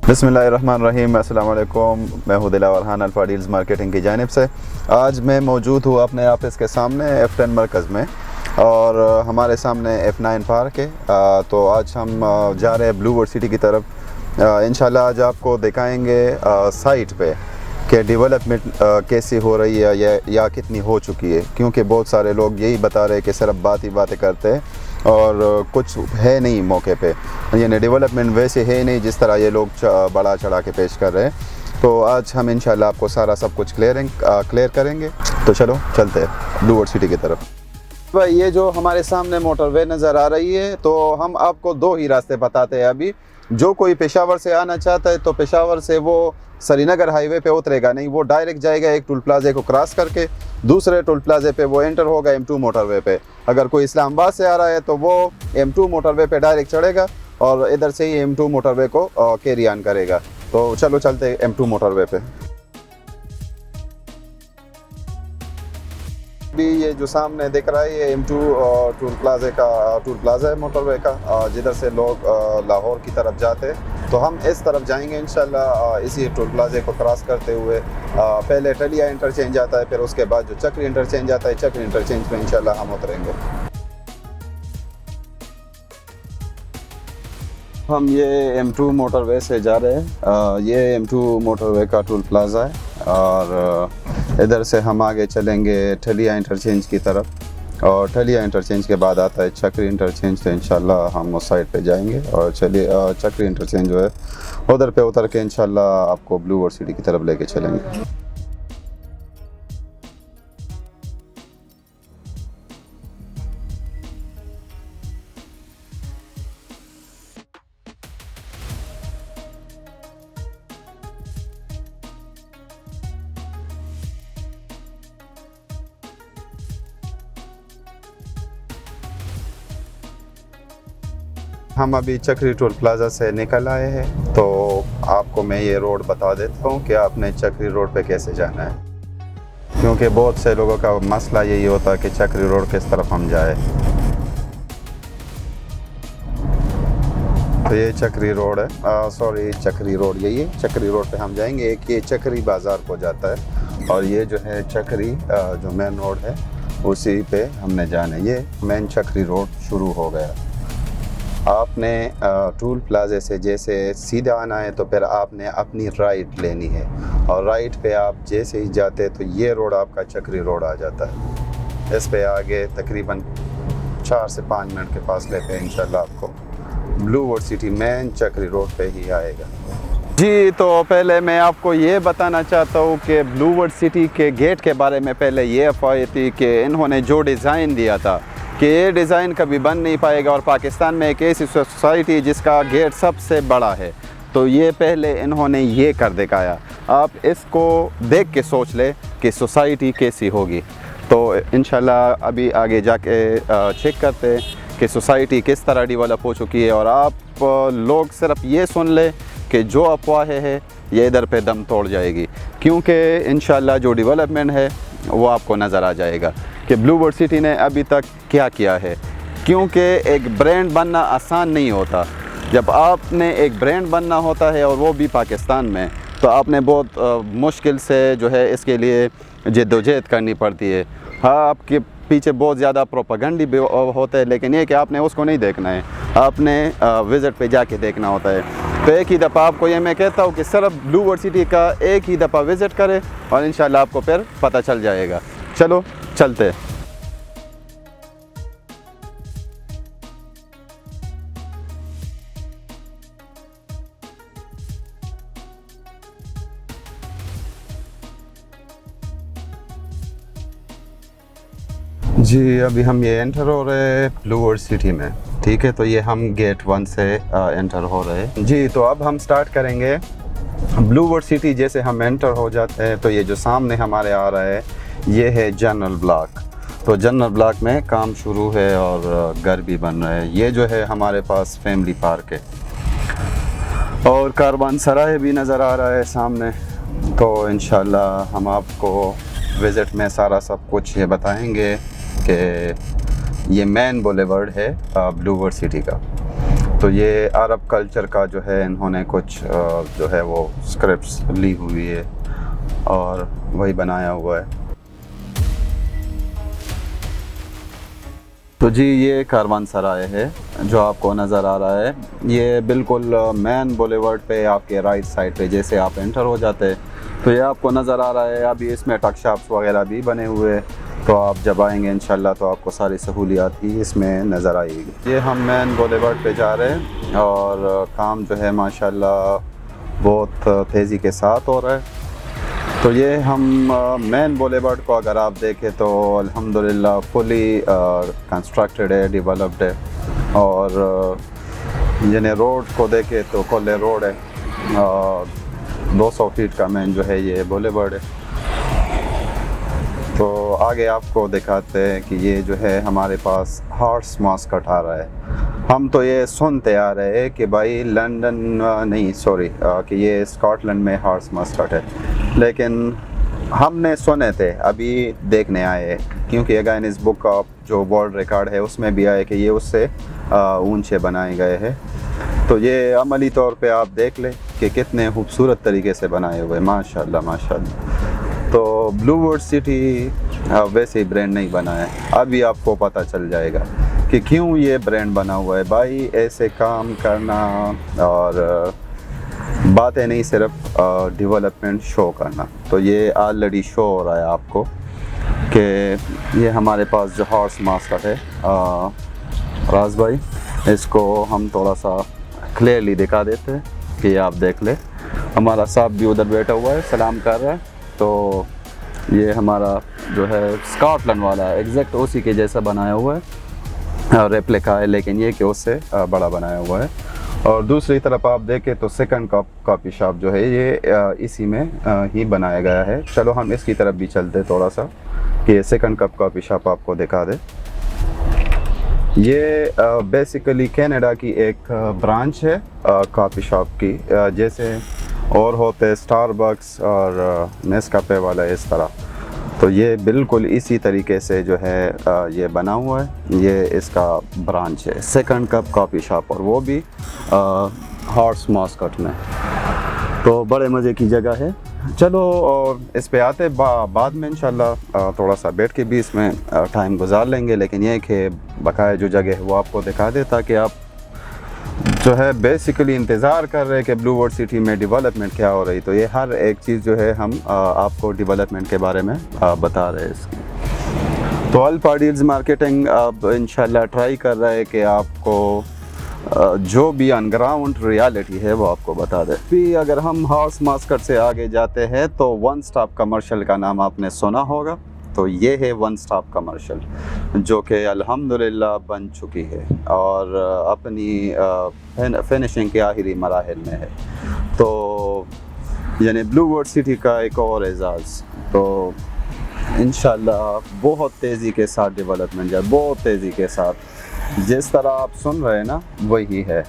बिस्मिल्लाहिर्रहमानिर्रहीम। अस्सलाम वालेकुम। मैं हूं Dilawar Khan alpha deals marketing की जानिब से। आज मैं मौजूद हूं अपने ऑफिस के सामने F10 मरकज़ में और हमारे सामने F9 पार्क है। तो आज हम जा रहे हैं ब्लू वर्ल्ड सिटी की तरफ। इंशाल्लाह आज आपको दिखाएंगे साइट पे कि डेवलपमेंट कैसी हो रही है या कितनी हो चुकी है, क्योंकि बहुत सारे लोग यही बता रहे हैं कि सिर्फ बातें करते हैं और कुछ है नहीं मौके पे, यानी डेवलपमेंट वैसे है नहीं जिस तरह ये लोग बड़ा चढ़ा के पेश कर रहे हैं। तो आज हम इंशाल्लाह आपको सारा सब कुछ क्लियर करेंगे। तो चलो चलते हैं ब्लू वर्ल्ड सिटी की तरफ। भाई ये जो हमारे सामने मोटरवे नज़र आ रही है, तो हम आपको दो ही रास्ते बताते हैं अभी। जो कोई पेशावर से आना चाहता है तो पेशावर से वो श्रीनगर हाईवे पे उतरेगा नहीं, वो डायरेक्ट जाएगा एक टोल प्लाजे को क्रॉस करके, दूसरे टोल प्लाजे पे वो एंटर होगा M2 मोटरवे पे। अगर कोई इस्लामाबाद से आ रहा है तो वो M2 मोटरवे पे डायरेक्ट चढ़ेगा और इधर से ही M2 मोटरवे को कैरी ऑन करेगा। तो चलो चलते हैं M2 मोटरवे पे। भी ये जो सामने दिख रहा है ये M2 टोल प्लाजा है मोटरवे का, जिधर से लोग लाहौर की तरफ जाते हैं। तो हम इस तरफ जाएंगे इंशाल्लाह इसी टोल प्लाजे को क्रॉस करते हुए। पहले टलिया इंटरचेंज आता है, फिर उसके बाद जो चक्री इंटरचेंज आता है, चक्री इंटरचेंज पे इंशाल्लाह हम उतरेंगे। हम ये M2 मोटरवे से जा रहे हैं। ये M2 मोटरवे का टोल प्लाजा है और इधर से हम आगे चलेंगे ठलिया इंटरचेंज की तरफ, और ठलिया इंटरचेंज के बाद आता है चक्री इंटरचेंज। तो इंशाल्लाह हम उस साइड पे जाएंगे और चलिए चक्री इंटरचेंज जो है उधर पे उतर के इंशाल्लाह आपको ब्लू वर्ल्ड सिटी की तरफ लेके चलेंगे। हम अभी चक्री टोल प्लाजा से निकल आए हैं, तो आपको मैं ये रोड बता देता हूँ कि आपने चक्री रोड पे कैसे जाना है, क्योंकि बहुत से लोगों का मसला यही होता है कि चक्री रोड किस तरफ हम जाए। तो ये चक्री रोड है, चक्री रोड यही है। चक्री रोड पे हम जाएंगे। एक ये चक्री बाज़ार को जाता है और ये जो है चक्री जो मेन रोड है उसी पे हमने जाना है। ये मेन चक्री रोड शुरू हो गया। आपने टोल प्लाजे से जैसे सीधा आना है तो फिर आपने अपनी राइट लेनी है, और राइट पे आप जैसे ही जाते तो ये रोड आपका चक्री रोड आ जाता है। इस पे आगे तकरीबन 4 से 5 मिनट के फासले पे इंशाल्लाह आपको ब्लू वर्ल्ड सिटी मेन चक्री रोड पे ही आएगा। जी, तो पहले मैं आपको ये बताना चाहता हूँ कि ब्लू वर्ल्ड सिटी के गेट के बारे में पहले ये अफवाह थी कि इन्होंने जो डिज़ाइन दिया था कि ये डिज़ाइन कभी बन नहीं पाएगा, और पाकिस्तान में एक ऐसी सोसाइटी जिसका गेट सबसे बड़ा है, तो ये पहले इन्होंने ये कर दिखाया। आप इसको देख के सोच ले कि सोसाइटी कैसी होगी। तो इंशाल्लाह अभी आगे जाके चेक करते हैं कि सोसाइटी किस तरह डेवलप हो चुकी है, और आप लोग सिर्फ ये सुन ले कि जो अफवाहें है ये इधर पे दम तोड़ जाएगी, क्योंकि इंशाल्लाह जो डेवलपमेंट है वो आपको नज़र आ जाएगा कि ब्लू वर्ल्ड सिटी ने अभी तक क्या किया है। क्योंकि एक ब्रांड बनना आसान नहीं होता। जब आपने एक ब्रांड बनना होता है और वो भी पाकिस्तान में, तो आपने बहुत मुश्किल से जो है इसके लिए जद्दोजहद करनी पड़ती है। हाँ, आपके पीछे बहुत ज़्यादा प्रोपेगेंडा भी होता है, लेकिन ये कि आपने उसको नहीं देखना है, आपने विज़िट पे जाके देखना होता है। तो एक ही दफ़ा आपको ये मैं कहता हूँ कि सिर्फ ब्लू वर्ल्ड सिटी का एक ही दफ़ा विज़िट करें और इंशाल्लाह आपको फिर पता चल जाएगा। चलो चलते। जी, अभी हम ये एंटर हो रहे हैं ब्लू वर्ल्ड सिटी में, ठीक है। तो ये हम गेट 1 से एंटर हो रहे हैं। जी, तो अब हम स्टार्ट करेंगे ब्लू वर्ल्ड सिटी। जैसे हम एंटर हो जाते हैं तो ये जो सामने हमारे आ रहा है ये है जनरल ब्लॉक। तो जनरल ब्लॉक में काम शुरू है और घर भी बन रहे हैं। ये जो है हमारे पास फैमिली पार्क है और कारवान सराय भी नज़र आ रहा है सामने। तो इंशाल्लाह हम आपको विज़िट में सारा सब कुछ ये बताएंगे कि ये मेन बुलेवर्ड है ब्लू वर्ल्ड सिटी का। तो ये अरब कल्चर का जो है इन्होंने कुछ जो है वो स्क्रिप्ट्स ली हुई है और वही बनाया हुआ है। तो जी ये कारवानसराय है जो आपको नज़र आ रहा है, ये बिल्कुल मेन बुलेवर्ड पे आपके राइट साइड पे जैसे आप एंटर हो जाते हैं तो ये आपको नज़र आ रहा है। अभी इसमें टक शॉप्स वगैरह भी बने हुए हैं, तो आप जब आएंगे इंशाल्लाह तो आपको सारी सहूलियात ही इसमें नज़र आएगी। ये हम मेन बुलेवर्ड पे जा रहे हैं और काम जो है माशाल्लाह बहुत तेज़ी के साथ हो रहा है। तो ये हम मेन बुलेवर्ड को अगर आप देखें तो अल्हम्दुलिल्लाह फुली कंस्ट्रक्टेड है, डेवलप्ड है। और यानी रोड को देखें तो कोले रोड है, 200 फीट का मेन जो है ये बुलेवर्ड है। तो आगे आपको दिखाते हैं कि ये जो है हमारे पास हॉर्स मस्कट आ रहा है। हम तो ये सुनते आ रहे हैं कि भाई लंदन नहीं सॉरी कि ये स्कॉटलैंड में हॉर्स मस्कट है, लेकिन हमने सुने थे, अभी देखने आए क्योंकि अगैन इस बुक का जो वर्ल्ड रिकॉर्ड है उसमें भी आए कि ये उससे ऊंचे बनाए गए हैं। तो ये अमली तौर पे आप देख लें कि कितने खूबसूरत तरीके से बनाए हुए, माशाल्लाह माशाल्लाह। तो ब्लूवर्ड सिटी वैसे ही ब्रांड नहीं बना है, अभी आपको पता चल जाएगा कि क्यों ये ब्रांड बना हुआ है। भाई ऐसे काम करना और बातें नहीं, सिर्फ डेवलपमेंट शो करना। तो ये ऑलरेडी शो हो रहा है आपको कि ये हमारे पास जो हॉर्स मस्कट है राज भाई, इसको हम थोड़ा सा क्लियरली दिखा देते हैं कि आप देख ले। हमारा साहब भी उधर बैठा हुआ है, सलाम कर रहा है। तो ये हमारा जो है स्कॉटलैंड वाला है, एग्जैक्ट उसी के जैसा बनाया हुआ है, रेप्लिका है, लेकिन ये कि उससे बड़ा बनाया हुआ है। और दूसरी तरफ आप देखें तो सेकंड कॉफ़ी शॉप जो है ये इसी में ही बनाया गया है। चलो हम इसकी तरफ भी चलते थोड़ा सा कि ये सेकंड कॉफ़ी शॉप आपको दिखा दे। ये बेसिकली कनाडा की एक ब्रांच है कॉफ़ी शॉप की, जैसे और होते स्टारबक्स और नेस्काफे वाला इस तरह। तो ये बिल्कुल इसी तरीके से जो है ये बना हुआ है, ये इसका ब्रांच है सेकंड कप कॉफ़ी शॉप, और वो भी हॉर्स मस्कट में। तो बड़े मज़े की जगह है। चलो और इस पे आते बाद में इंशाल्लाह थोड़ा सा बैठ के भी इसमें टाइम गुजार लेंगे, लेकिन ये कि बकाया जो जगह है वो आपको दिखा दे ताकि आप जो है बेसिकली इंतज़ार कर रहे हैं कि ब्लूवर्ड सिटी में डेवलपमेंट क्या हो रही। तो ये हर एक चीज़ जो है हम आपको डेवलपमेंट के बारे में बता रहे हैं इसकी। तो अल्फा डील्स मार्केटिंग अब इंशाल्लाह ट्राई कर रहा है कि आपको जो भी अनग्राउंड रियलिटी है वो आपको बता दे। फिर अगर हम हॉर्स मस्कट से आगे जाते हैं तो वन स्टॉप कमर्शियल का नाम आपने सुना होगा। तो ये है वन स्टॉप कमर्शियल जो कि अल्हम्दुलिल्लाह बन चुकी है और अपनी फिनिशिंग के आखिरी मराहिल में है। तो यानी ब्लूवर्ड सिटी का एक और एजाज़। तो इंशाल्लाह बहुत तेज़ी के साथ डेवलपमेंट जाए, बहुत तेज़ी के साथ जिस तरह आप सुन रहे हैं ना वही है।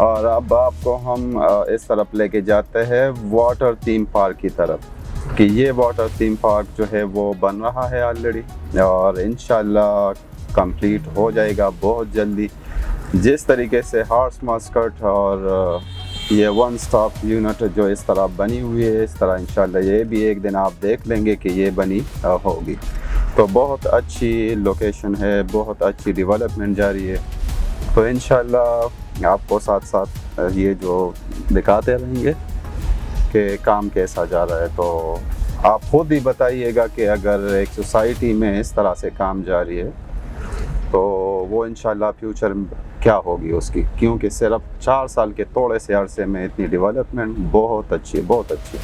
और अब आपको हम इस तरफ लेके जाते हैं वाटर थीम पार्क की तरफ कि ये वाटर थीम पार्क जो है वो बन रहा है ऑलरेडी और इंशाल्लाह कंप्लीट हो जाएगा बहुत जल्दी। जिस तरीके से हॉर्स मस्कट और ये वन स्टॉप यूनिट जो इस तरह बनी हुई है, इस तरह इंशाल्लाह ये भी एक दिन आप देख लेंगे कि ये बनी होगी। तो बहुत अच्छी लोकेशन है, बहुत अच्छी डेवलपमेंट जारी है। तो इंशाल्लाह आपको साथ साथ ये जो दिखाते रहेंगे कि काम कैसा जा रहा है। तो आप खुद ही बताइएगा कि अगर एक सोसाइटी में इस तरह से काम जारी है तो वो इंशाल्लाह फ्यूचर क्या होगी उसकी, क्योंकि सिर्फ 4 साल के थोड़े से अरसे में इतनी डेवलपमेंट बहुत अच्छी, बहुत अच्छी,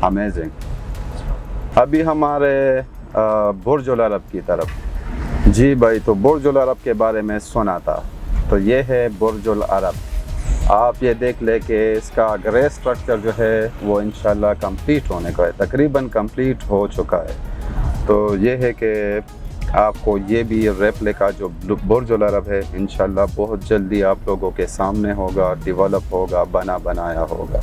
अमेजिंग। अभी हमारे बुर्ज अल अरब की तरफ। जी भाई, तो बुर्ज अल अरब के बारे में सुना था। तो ये है बुर्ज अल अरब। आप ये देख ले कि इसका ग्रे स्ट्रक्चर जो है वो इंशाल्लाह कंप्लीट होने का है, तकरीबन कंप्लीट हो चुका है। तो ये है कि आपको ये भी रेप्लिका जो बुर्ज अल अरब है इंशाल्लाह बहुत जल्दी आप लोगों के सामने होगा, डेवलप होगा, बना बनाया होगा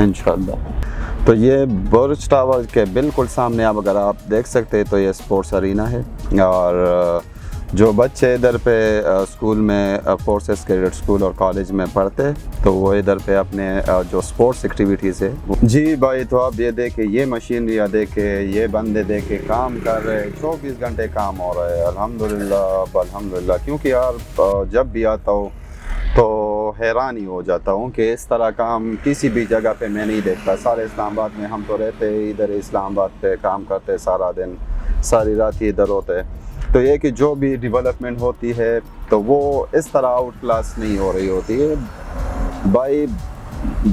इंशाल्लाह। तो ये बुर्ज टावर के बिल्कुल सामने आप अगर आप देख सकते हैं तो ये स्पोर्ट्स अरीना है और जो बच्चे इधर पे स्कूल में फोर्सेस कैडेट स्कूल और कॉलेज में पढ़ते तो वो इधर पे अपने जो स्पोर्ट्स एक्टिविटीज़ है। जी भाई, तो आप ये देखे, ये मशीनरियाँ देखे, ये बंदे देखे काम कर रहे, 24 घंटे काम हो रहा है। अल्हम्दुलिल्लाह अल्हम्दुलिल्लाह। क्योंकि यार जब भी आता हूँ तो हैरान ही हो जाता हूँ कि इस तरह काम किसी भी जगह पे मैं नहीं देखता। सारे इस्लामाबाद में हम तो रहते इधर, इस्लामाबाद पे काम करते सारा दिन, सारी रात ही इधर होते। तो ये कि जो भी डेवलपमेंट होती है तो वो इस तरह आउट क्लास नहीं हो रही होती है भाई।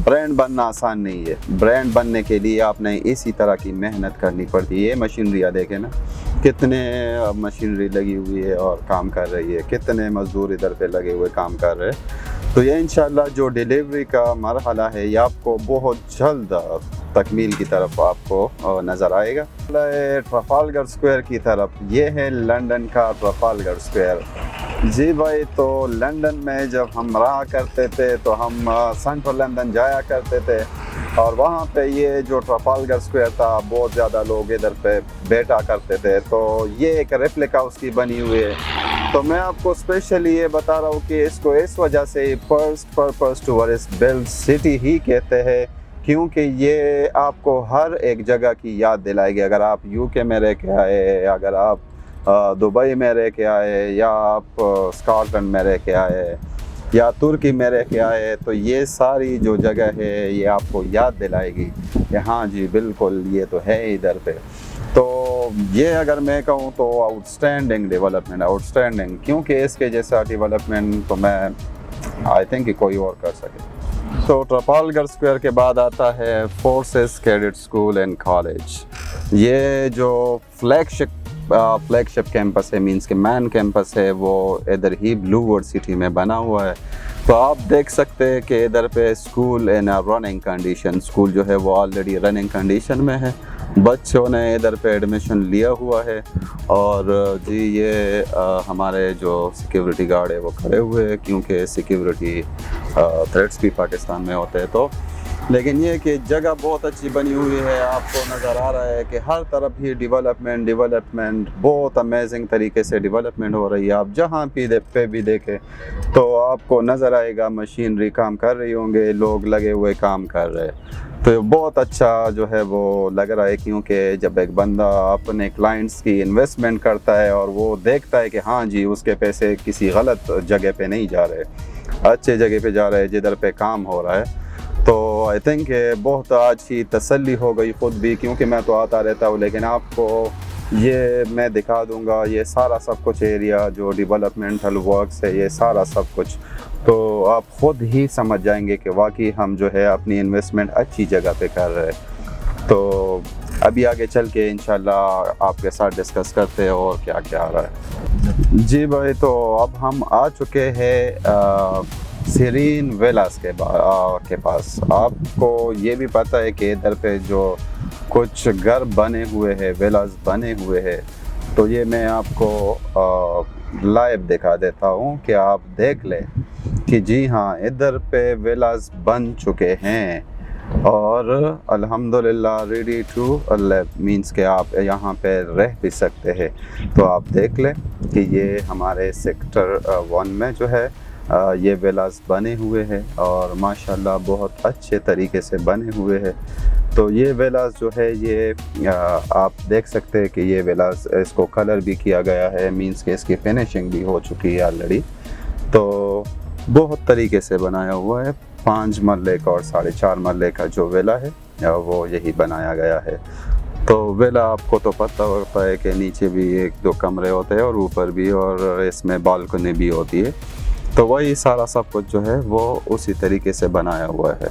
ब्रांड बनना आसान नहीं है। ब्रांड बनने के लिए आपने इसी तरह की मेहनत करनी पड़ती है। ये मशीनरियाँ देखें ना, कितने मशीनरी लगी हुई है और काम कर रही है, कितने मज़दूर इधर पे लगे हुए काम कर रहे हैं। तो ये इंशाल्लाह जो डिलीवरी का मरहला है ये आपको बहुत जल्द तकमील की तरफ आपको नज़र आएगा। ट्रफालगर स्क्वायर की तरफ, ये है लंदन का ट्रफालगर स्क्वायर। जी भाई, तो लंदन में जब हम रहा करते थे तो हम सेंट्रल लंदन जाया करते थे और वहाँ पे ये जो ट्रफालगर स्क्वायर था बहुत ज़्यादा लोग इधर पे बैठा करते थे। तो ये एक रेप्लिका उसकी बनी हुई है। तो मैं आपको स्पेशली ये बता रहा हूँ कि इसको इस वजह से first purpose tourist build city ही कहते हैं, क्योंकि ये आपको हर एक जगह की याद दिलाएगी। अगर आप यूके में रह के आए, अगर आप दुबई में रह के आए, या आप स्कॉटलैंड में रह के आए, या तुर्की में रह के आए, तो ये सारी जो जगह है ये आपको याद दिलाएगी कि हाँ जी बिल्कुल ये तो है इधर पे। तो ये अगर मैं कहूँ तो आउटस्टैंडिंग डेवलपमेंट, आउटस्टैंडिंग, क्योंकि इसके जैसा डेवलपमेंट तो मैं आई थिंक कि कोई और कर सके। तो ट्रफालगर स्क्वायर के बाद आता है forces cadet school and college. ये जो फ्लैगशिप कैंपस है, मींस के मैन कैंपस है, वो इधर ही ब्लूवर्ड सिटी में बना हुआ है। तो आप देख सकते हैं कि इधर पे स्कूल इन रनिंग कंडीशन, स्कूल जो है वो ऑलरेडी रनिंग कंडीशन में है। बच्चों ने इधर पे एडमिशन लिया हुआ है और जी ये हमारे जो सिक्योरिटी गार्ड है वो खड़े हुए हैं, क्योंकि सिक्योरिटी थ्रेट्स भी पाकिस्तान में होते हैं। तो लेकिन ये कि जगह बहुत अच्छी बनी हुई है। आपको नज़र आ रहा है कि हर तरफ ही डेवलपमेंट बहुत अमेजिंग तरीके से डेवलपमेंट हो रही है। आप जहाँ पे भी देखें तो आपको नज़र आएगा मशीनरी काम कर रही होंगे, लोग लगे हुए काम कर रहे हैं। तो बहुत अच्छा जो है वो लग रहा है, क्योंकि जब एक बंदा अपने क्लाइंट्स की इन्वेस्टमेंट करता है और वो देखता है कि हाँ जी उसके पैसे किसी गलत जगह पे नहीं जा रहे, अच्छे जगह पे जा रहे हैं जिधर पे काम हो रहा है, तो आई थिंक बहुत आज की तसल्ली हो गई ख़ुद भी। क्योंकि मैं तो आता रहता हूँ, लेकिन आपको ये मैं दिखा दूंगा ये सारा सब कुछ एरिया जो डेवलपमेंटल वर्क्स है, ये सारा सब कुछ, तो आप ख़ुद ही समझ जाएंगे कि वाकई हम जो है अपनी इन्वेस्टमेंट अच्छी जगह पे कर रहे हैं। तो अभी आगे चल के इंशाल्लाह आपके साथ डिस्कस करते हैं और क्या क्या आ रहा है। जी भाई, तो अब हम आ चुके हैं सीरीन विलास के पास। आपको ये भी पता है कि इधर पे जो कुछ घर बने हुए हैं, विलास बने हुए हैं, तो ये मैं आपको लाइव दिखा देता हूँ कि आप देख लें कि जी हाँ इधर पे विलास बन चुके हैं और अल्हम्दुलिल्लाह रेडी टू लिव, मींस के आप यहाँ पे रह भी सकते हैं। तो आप देख लें कि ये हमारे सेक्टर 1 में जो है ये विलास बने हुए हैं और माशाल्लाह बहुत अच्छे तरीके से बने हुए हैं। तो ये विलास जो है ये आप देख सकते हैं कि ये विलास, इसको कलर भी किया गया है, मींस के इसकी फिनिशिंग भी हो चुकी है ऑलरेडी। तो बहुत तरीके से बनाया हुआ है। 5 मरले का और 4.5 मरले का जो विला है वो यही बनाया गया है। तो विला आपको तो पता होता है कि नीचे भी 1-2 कमरे होते हैं और ऊपर भी, और इसमें बालकनी भी होती है। तो वही सारा सब कुछ जो है वो उसी तरीके से बनाया हुआ है।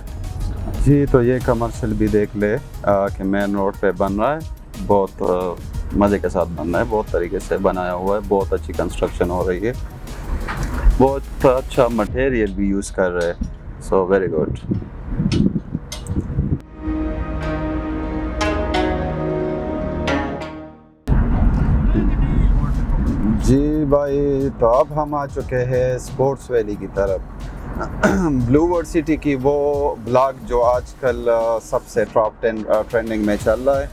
जी, तो ये कमर्शियल भी देख ले कि मेन रोड पे बन रहा है, बहुत मज़े के साथ बन रहा है, बहुत तरीके से बनाया हुआ है, बहुत अच्छी कंस्ट्रक्शन हो रही है, बहुत अच्छा मटेरियल भी यूज़ कर रहे हैं। So very good. जी भाई, तो अब हम आ चुके हैं स्पोर्ट्स वैली की तरफ। ब्लूवर्ड सिटी की वो ब्लॉक जो आजकल सबसे टॉप 10 ट्रेंडिंग में चल रहा है,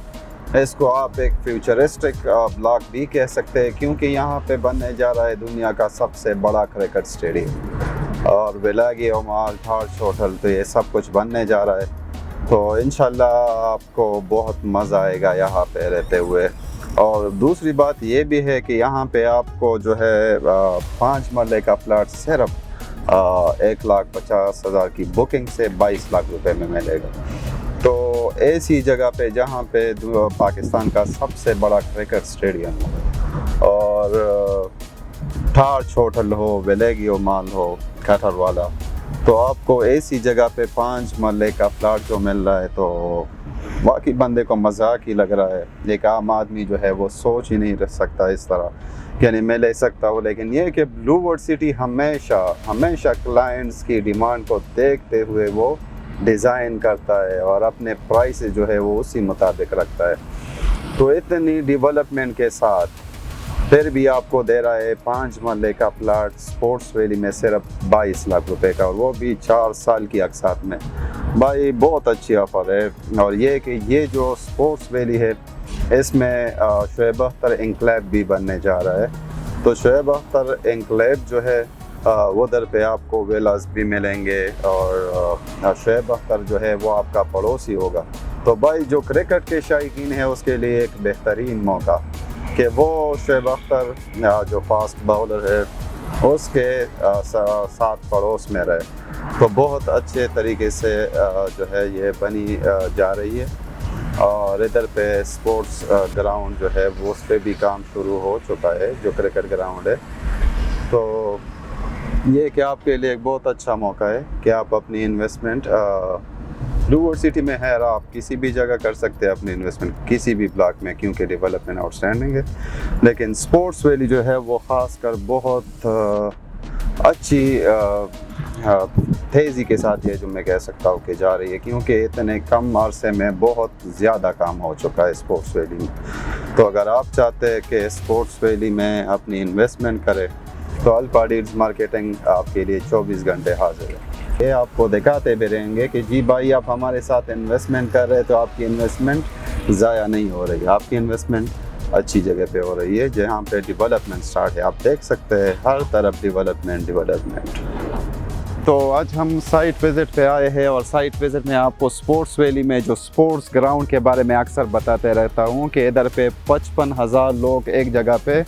इसको आप एक फ्यूचरिस्टिक ब्लॉक भी कह सकते हैं, क्योंकि यहाँ पे बनने जा रहा है दुनिया का सबसे बड़ा क्रिकेट स्टेडियम, और विलागियो मॉल, ताज होटल, तो ये सब कुछ बनने जा रहा है। तो इंशाल्लाह आपको बहुत मज़ा आएगा यहाँ पे रहते हुए। और दूसरी बात ये भी है कि यहाँ पे आपको जो है 5 मरले का प्लाट सिर्फ 1,50,000 की बुकिंग से 22 लाख रुपए में मिलेगा। तो ऐसी जगह पे जहाँ पे पाकिस्तान का सबसे बड़ा क्रिकेट स्टेडियम हो, और ताज होटल हो, विलागियो मॉल हो कतर वाला, तो आपको ऐसी जगह पे 5 मरले का प्लाट जो मिल रहा है, तो बाकी बंदे को मजाक ही लग रहा है। एक आम आदमी जो है वो सोच ही नहीं रह सकता इस तरह, यानी मैं ले सकता हूँ। लेकिन ये कि ब्लू वर्ल्ड सिटी हमेशा क्लाइंट्स की डिमांड को देखते हुए वो डिज़ाइन करता है और अपने प्राइस जो है वो उसी मुताबिक रखता है। तो इतनी डेवलपमेंट के साथ फिर भी आपको दे रहा है 5 मरले का प्लाट स्पोर्ट्स वैली में सिर्फ 22 लाख रुपए का, और वो भी 4 साल की अक़सात में। भाई बहुत अच्छी ऑफ़र है। और ये कि ये जो स्पोर्ट्स वैली है इसमें शोएब अख्तर एन्क्लेव भी बनने जा रहा है। तो शोएब अख्तर एन्क्लेव जो है उधर पे आपको विलास भी मिलेंगे, और शोएब अख्तर जो है वो आपका पड़ोसी होगा। तो भाई जो क्रिकेट के शायकीन है उसके लिए एक बेहतरीन मौका कि वो शोएब अख्तर जो फास्ट बॉलर है उसके साथ पड़ोस में रहे। तो बहुत अच्छे तरीके से जो है ये बनी जा रही है। और इधर पे स्पोर्ट्स ग्राउंड जो है वो उस पर भी काम शुरू हो चुका है, जो क्रिकेट ग्राउंड है। तो ये कि आपके लिए एक बहुत अच्छा मौका है कि आप अपनी इन्वेस्टमेंट ब्लू वर्ल्ड सिटी में है, आप किसी भी जगह कर सकते हैं अपनी इन्वेस्टमेंट, किसी भी ब्लॉक में, क्योंकि डेवलपमेंट आउटस्टैंडिंग है। लेकिन स्पोर्ट्स वैली जो है वो ख़ासकर बहुत अच्छी तेज़ी के साथ ये जो मैं कह सकता हूँ कि जा रही है, क्योंकि इतने कम अरसे में बहुत ज़्यादा काम हो चुका है स्पोर्ट्स वैली में। तो अगर आप चाहते हैं कि स्पोर्ट्स वैली में अपनी इन्वेस्टमेंट करें तो अल्फा डील्स मार्केटिंग आपके लिए 24 घंटे हाजिर है। ये आपको दिखाते भी रहेंगे कि जी भाई आप हमारे साथ इन्वेस्टमेंट कर रहे हैं तो आपकी इन्वेस्टमेंट ज़ाया नहीं हो रही, आपकी इन्वेस्टमेंट अच्छी जगह पे हो रही है जहाँ पे डेवलपमेंट स्टार्ट है। आप देख सकते हैं हर तरफ डेवलपमेंट। तो आज हम साइट विज़िट पे आए हैं, और साइट विज़िट में आपको स्पोर्ट्स वैली में जो स्पोर्ट्स ग्राउंड के बारे में अक्सर बताते रहता हूँ कि इधर पे 55,000 लोग एक जगह पे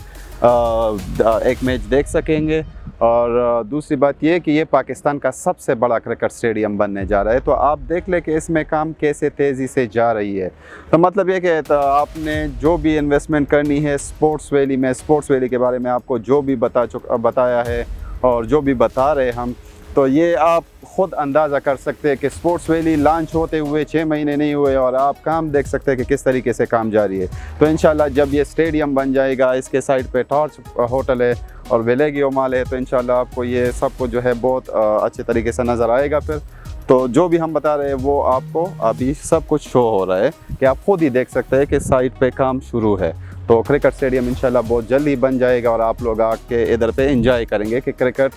एक मैच देख सकेंगे। और दूसरी बात ये कि ये पाकिस्तान का सबसे बड़ा क्रिकेट स्टेडियम बनने जा रहा है। तो आप देख लें कि इसमें काम कैसे तेज़ी से जा रही है। तो मतलब ये कि तो आपने जो भी इन्वेस्टमेंट करनी है स्पोर्ट्स वैली में, स्पोर्ट्स वैली के बारे में आपको जो भी बताया है और जो भी बता रहे हम, तो ये आप ख़ुद अंदाज़ा कर सकते हैं कि स्पोर्ट्स वैली लॉन्च होते हुए 6 महीने नहीं हुए और आप काम देख सकते हैं कि किस तरीके से काम जारी है। तो इंशाल्लाह जब ये स्टेडियम बन जाएगा, इसके साइड पे ताज होटल है और विलागियो मॉल है, तो इंशाल्लाह आपको ये सब कुछ जो है बहुत अच्छे तरीके से नज़र आएगा। फिर तो जो भी हम बता रहे हैं वो आपको अभी सब कुछ शो हो रहा है कि आप खुद ही देख सकते हैं कि साइट पे काम शुरू है। तो क्रिकेट स्टेडियम इंशाल्लाह बहुत जल्दी बन जाएगा और आप लोग आके इधर पे एंजॉय करेंगे कि क्रिकेट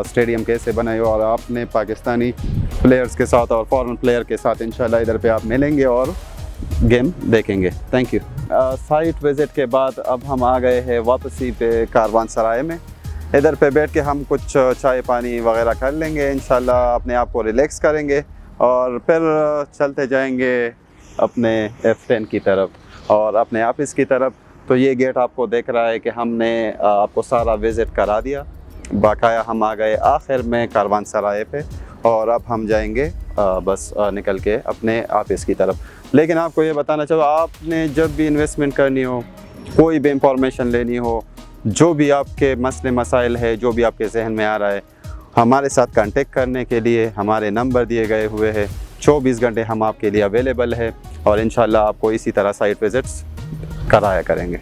स्टेडियम कैसे बना है, और आपने पाकिस्तानी प्लेयर्स के साथ और फॉरेन प्लेयर के साथ इंशाल्लाह इधर पे आप मिलेंगे और गेम देखेंगे। Thank you. साइट विज़िट के बाद अब हम आ गए हैं वापसी पे कारवानसराय में। इधर पे बैठ के हम कुछ चाय पानी वगैरह कर लेंगे, इंशाल्लाह अपने आप को रिलैक्स करेंगे और फिर चलते जाएंगे अपने F10 की तरफ और अपने ऑफिस की तरफ। तो ये गेट आपको देख रहा है कि हमने आपको सारा विज़िट करा दिया, बाकाया हम आ गए आखिर में कारवानसराय पे, और अब हम जाएंगे बस निकल के अपने ऑफिस की तरफ। लेकिन आपको ये बताना चाहूँ, आपने जब भी इन्वेस्टमेंट करनी हो, कोई भी इंफॉर्मेशन लेनी हो, जो भी आपके मसले मसाइल है, जो भी आपके जहन में आ रहा है, हमारे साथ कांटेक्ट करने के लिए हमारे नंबर दिए गए हुए हैं। 24 घंटे हम आपके लिए अवेलेबल है और इंशाल्लाह आपको इसी तरह साइट विज़िट्स कराया करेंगे।